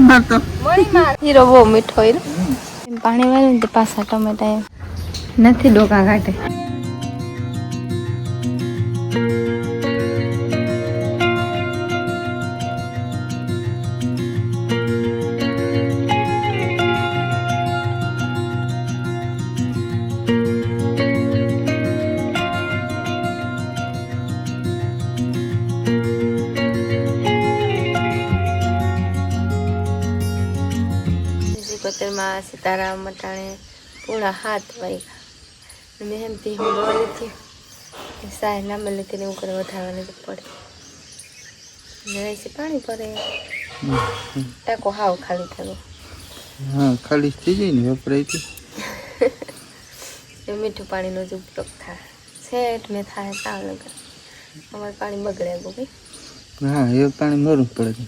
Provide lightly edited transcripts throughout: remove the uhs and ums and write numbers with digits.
મારતો હીરો બહુ મીઠો હીરો પાણી વાળું ને પાછા ટમેટા નથી ડોકા કાઢે. માં સીતારામ મટાણે પૂરા 7 વાગ્યા મેં એમથી હું દોડી હતી સાહેબ ના મળે તેને ઉપર વધારવાની તો પડે ને પાણી પડે ટાંકો હાવ ખાલી થયો. હા ખાલી થઈ જાય ને વપરાય છે મીઠું પાણીનો જ ઉપયોગ થાય સેટ મેં થાય સાવ લગર અમારે પાણી બગડે ભાઈ. હા એ પાણી મરવું પડે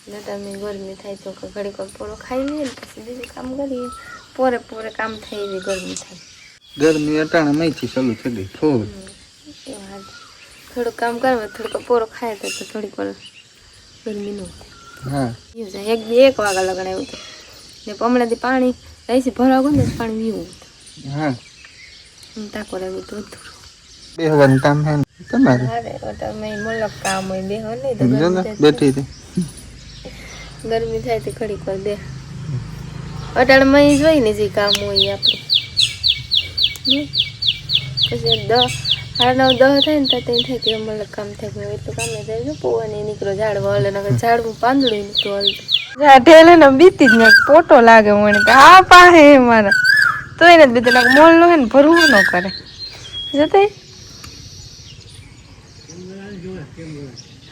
ને તમે ગરમી થાય તો ઘડીક પોરો ખાઈ લઈએ ને પછી બીજું કામ કરીએ પોરે પોરે કામ થઈ જાય ગરમી થાય ગરમી અટાણા મહીથી ચાલુ થઈ ગઈ ફૂલ થોડુંક કામ કરવા થોડુંક પોરો ખાય તો થોડીક વાર ગરમી ન હા એક વાગા લગણાયું હતું ને હમણાંથી પાણી રહી ભરાવ ને પાણી વીવું હા ટાંકો રહ્યું હતું બેહવાનું કામ હે તમારે તમે મોલક કામ હોય બેહો નહીં તો બેઠી હતી ગરમી થાય તો ઘડીક વાર બે અટાણમાં જોઈ ને જે કામ હોય આપણે પછી 9:30 થાય ને ત્યાં થાય કે મતલબ કામ થાય એટલું કામ થાય પોવાની નીકળો ઝાડવા હલે નકર ઝાડવું પાંદડું નીકળું હલતું ઢેલે ને બીતી જ ને પોટો લાગે મને કે આ પાસે મારા તો એને જ બીજું મોલ નો હે ને ભરવું ન કરે જતે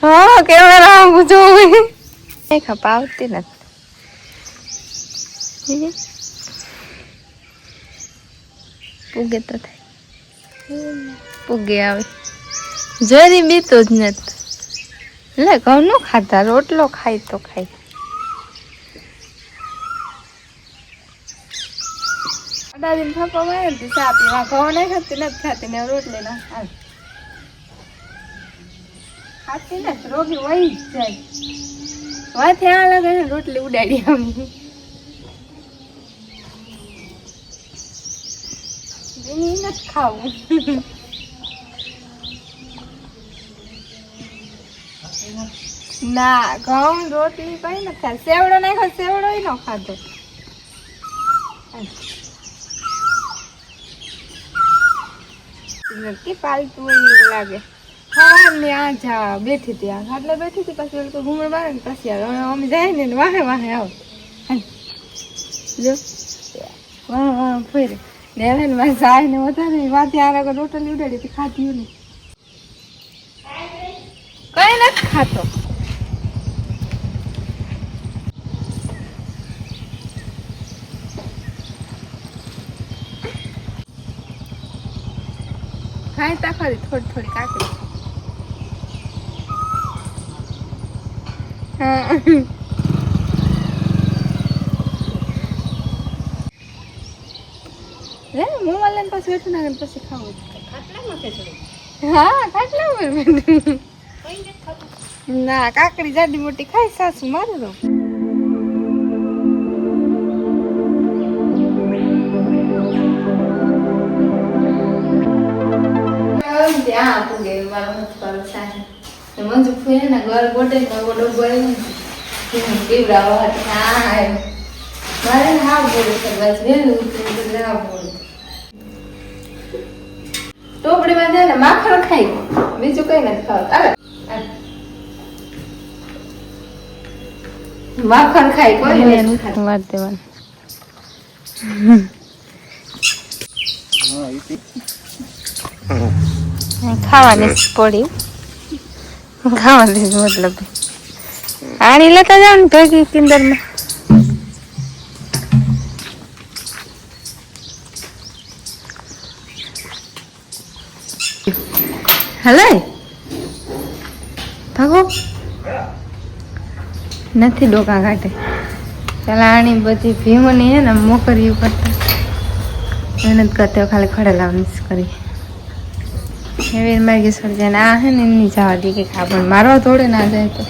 હા કેમેરા જોવી ખપા આવતી નથી પૂગે તો થાય પૂગે આવે જરી બીતો જ નથી લે ઘઉં નો ખાતા રોટલો ખાય તો ખાય દાદીને થપ્પા મારે ચા પીવા ઘઉં નહીં ખાતી નથી ખાતી ને રોટલી ના ખાતી નથી રોગી વહી જ જાય વાત ત્યાં લાગે ને રોટલી ઉડાડી આમ નથી ખાવું ના ઘઉં રોટલી કઈ નથી ખાય સેવડો નાખો સેવડો ન ખાધો નક્કી પાલતું હોય એવું લાગે હા ને આ જા બેઠી હતી આ ખાટલે બેઠી હતી પછી ઓલું ઘૂમર મારે ને પછી આવે અમે જાય ને વાહે વાહે આવ જો વાહ વાહ ફેરે ને હવે ને મારે જાય ને વધારે વાત ત્યાં આગળ રોટલી ઉડાડી હતી ખાધી ને કઈ નથી ખાતો ખાય તા ખરી થોડી થોડી કાકડી હા રે મોમાં લઈને પછી બેઠું ના પછી ખાવું હા ખાટલા ના કાકડી જાડી મોટી ખાય સાસુ મારે તો ત્યાં પૂગે મારો મત પર સાહેબ મંજુ ફૂએ ને ઘર ગોટે ગોડો બોલે કેવડા હા મારે હા બોલે છે બસ વેલું ઉઠીને હા બોલે ટોપડીમાં જાય ને માખણ ખાઈ બીજું કઈ નથી ખાવું અરે માખણ ખાઈ કોઈ નથી વાત દેવાનું ખાવાની પડી ખાવાની મતલબ આણી લેતા જાવ ને ભેગી કિંદરમાં હલે ભાગો નથી ડોકા કાઢે પેલા આણી બધી ભીમોની હે ને મોકરીઓ કરતા મહેનત કરતા ખાલી ખડે લાવવાની કરી એવી મારી સર જાય આ હે ને એમની જવા દે કે ખા પણ મારવા થોડે ના જાય તો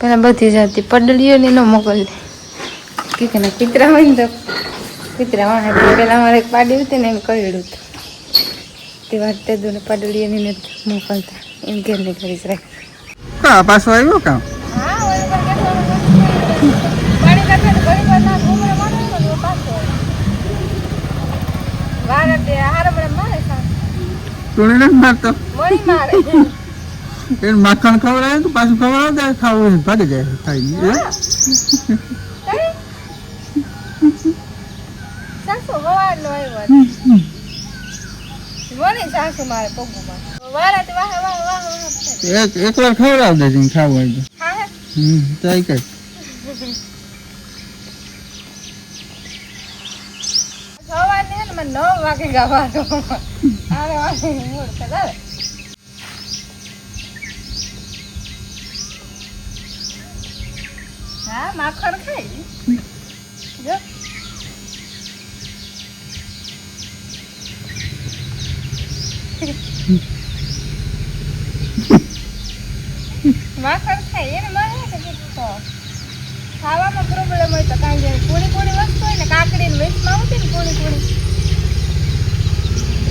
પેલા બધી જાતી પડડીઓ ને ન મોકલી કે ના કૂતરા હોય ને તો કૂતરા વાહે પેલા અમારે એક પાડી હતી ને એને કહ્યું હતું તે વાત તે દોને પડડીઓ ને મોકલતા એમ ઘેર ને કરીશ રાખ પાછો આવ્યો કામ હા ઓય પર કે પાણી કાઢે તો ઘડી પર ના ઘૂમરે મારે તો પાછો વારે તે હારબરે મારે સા તું નથી મારતો મળી મારે એને માખણ ખવડાવે તો પાછું ખવડાવે ત્યારે ખાવું ભાગી જાય ખાઈ સાસુ હવારનો આવ્યો મને સાસુ મારે પગુમાં વારા તે વાહ વાહ વાહ એક વાર ખવડાવ દેજે ખાવું હોય તો હા ટ્રાય કર સવાર ને મને 9 વાગે ગાવાનો આરે વાગે મૂડ કરાવે હા માખણ ખાઈ જો માખણ ખાઈ એને મને કે ખાવામાં પ્રોબ્લેમ હોય તો કાંઈ જાય પૂરી વસ્તુ હોય ને કાકડી ને વેચમાં આવતી ને પૂરી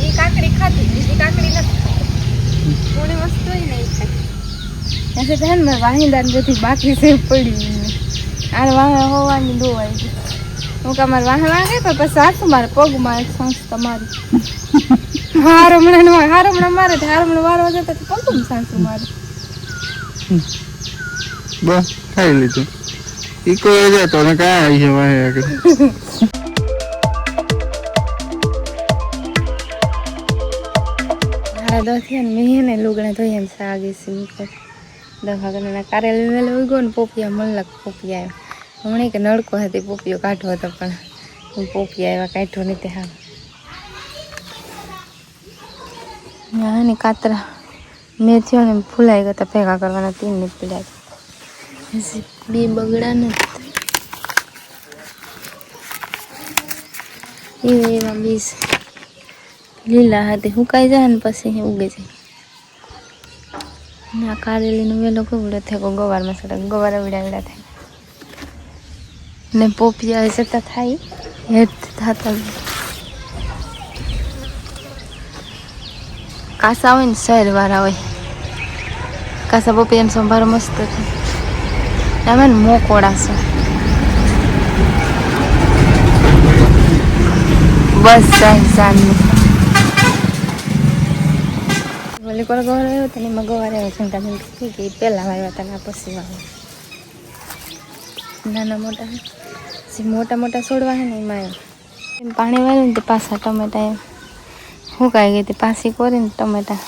એ કાકડી ખાતી બીજી કાકડી નથી પૂરી વસ્તુ હોય ને એ ખાતી એસે તો ને વાહિંદા બધી બાકી છે પડી આ વાહે હોવાની દોવાઈ ગઈ હું કે મારે વાહે પણ પછી સાસુ મારે પગમાં એક સાસ તમારી હારમણા મારે હારમણા વારવા જતા પગમાં સાસુ મારે બસ ખાઈ લીધું ઈકો એ જતો ને કાંઈ આવી છે વાહે આગળ હાડા 10 થયા ને મેં ને લુગડા ધોઈ એમ સાગી છે દવાખાના કારેલી વેલે ઉગો ને પોપિયા મલક પોપિયા આવ્યા હમણાં કે નળકો હતી પોપિયો કાઢવો હતો પણ પોપિયા આવ્યા કાઢવો નહીં તે હા ને કાતરા મેથીઓ ને ફૂલાઈ ગયા ભેગા કરવાના 3 ને પીડા બે બગડા નથી એવા બીજ લીલા હતી સુકાઈ જાય ને પછી ઉગે જાય ના કારેલીનો વેલો કેવડો થયો ગવારમાં સડક ગવાર વિડા થાય ને પોપિયા જતા થાય હેત થતા કાસા હોય ને શહેરવાળા હોય કાસા પોપિયાનો સંભારો મસ્ત થાય તમે ને મોકોડા છે બસ સાંજની ઓલી પર ગવાર આવ્યો તો એમાં ગવાર આવ્યો છે તમે કે પહેલાં આવ્યા હતા પછી આવ્યા નાના મોટા મોટા છોડવા છે ને એમાં આવ્યો પાણી વાળ્યું ને તે પાછા ટમેટા એમ સુકાઈ ગઈ તે પાછી કોરીને ટમેટા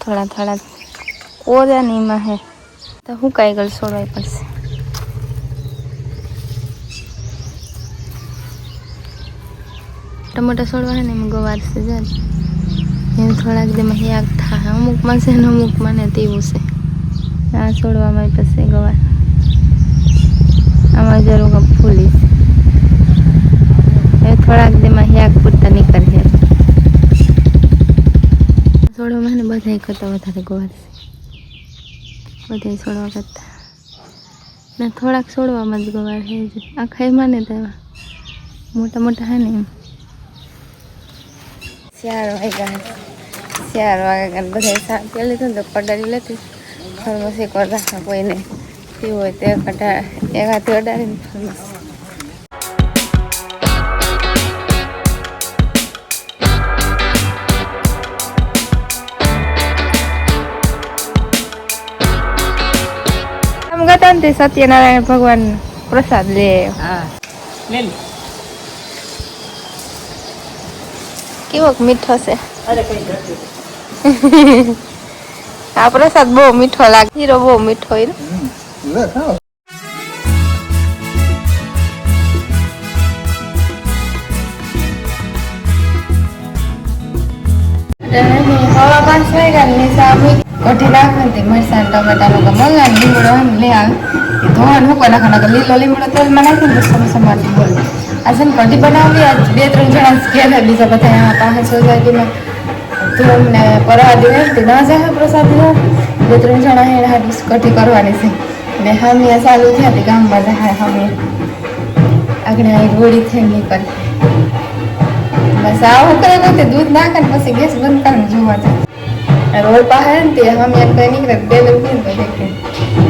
થોડા કોર્યા ને એમાં હે તો સુકાઈ ગયેલ છોડવાય પડશે ટમેટા છોડવા છે ને એમાં ગવાર છે જાય એમ થોડાક દેમાં યાદ થાય અમુકમાં છે ને અમુકમાં ને તેવું છે આ છોડવામાં પછી ગવાર આમાં જરૂર ફૂલી એ થોડાક દેમાં યાક પૂરતા નીકળશે છોડવામાં ને બધા કરતા વધારે ગવાર છે બધા છોડવા કરતા ને થોડાક છોડવામાં જ ગવાર છે આખા એમાં ને તો મોટા હે ને એમ 4 વાગ્યા બધા શાક પેલી લીધું તો કડારી લેતી ફરમસી એક વાર રાખવા કોઈને પીવું હોય તે એક હાથે અડાડીને ફરમસી આમ ગતા ને સત્યનારાયણ ભગવાન પ્રસાદ લે કેવો મીઠો છે આ પ્રસાદ બહુ મીઠો લાગે હીરો બહુ મીઠો હીરો હવા 5 વાગ્યા ને સામે કઢી નાખી મરચાં ટમેટાનું મરચાં લીમડો લે ધોવાનું મૂકો નાખવાના લીલો લીમડો તેલમાં નાખીને સમારી બોલ આ છે ને કઢી બનાવી આજ 2-3 જણા ગયા બીજા બધા પાસે સોસાયટીમાં ધૂમ ને પરાદી ના જાય પ્રસાદી 2-3 જણા હે હાથ કઠી કરવાની છે ને હામિયા ચાલુ થયા તે ગામમાં જાય હામિયા આગળ આવી ગોળી થઈ નીકળી બસ આવું કરે તો દૂધ નાખે ને પછી ગેસ બંધ કરીને જોવા જાય રોડ પાસે ને તે હામિયા કઈ નીકળે બે લોકો દેખે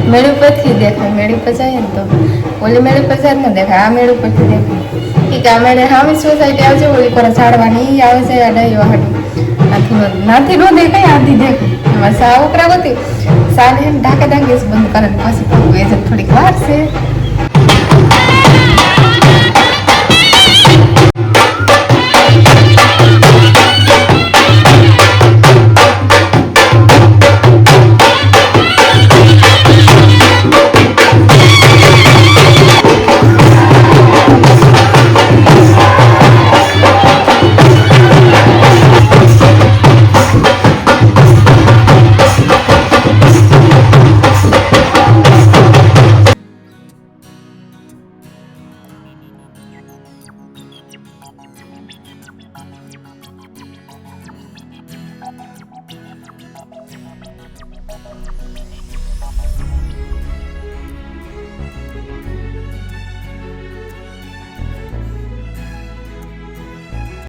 મેળ ઉપરથી દેખાય મેળ ઉપર જાય ને તો ઓલી મેળ ઉપર જાય ને દેખાય આ મેળ ઉપરથી દેખાય કે આ મેળે હામી સોસાયટી આવશે ઓલી પર ચાડવાની આવે છે આ ડાયો હાટું નાથી નો દેખાય આધી દેખાય બસ આ ઉકરા ગતી સાને ઢાકે ગેસ બંધ કરે પછી થોડીક વાર છે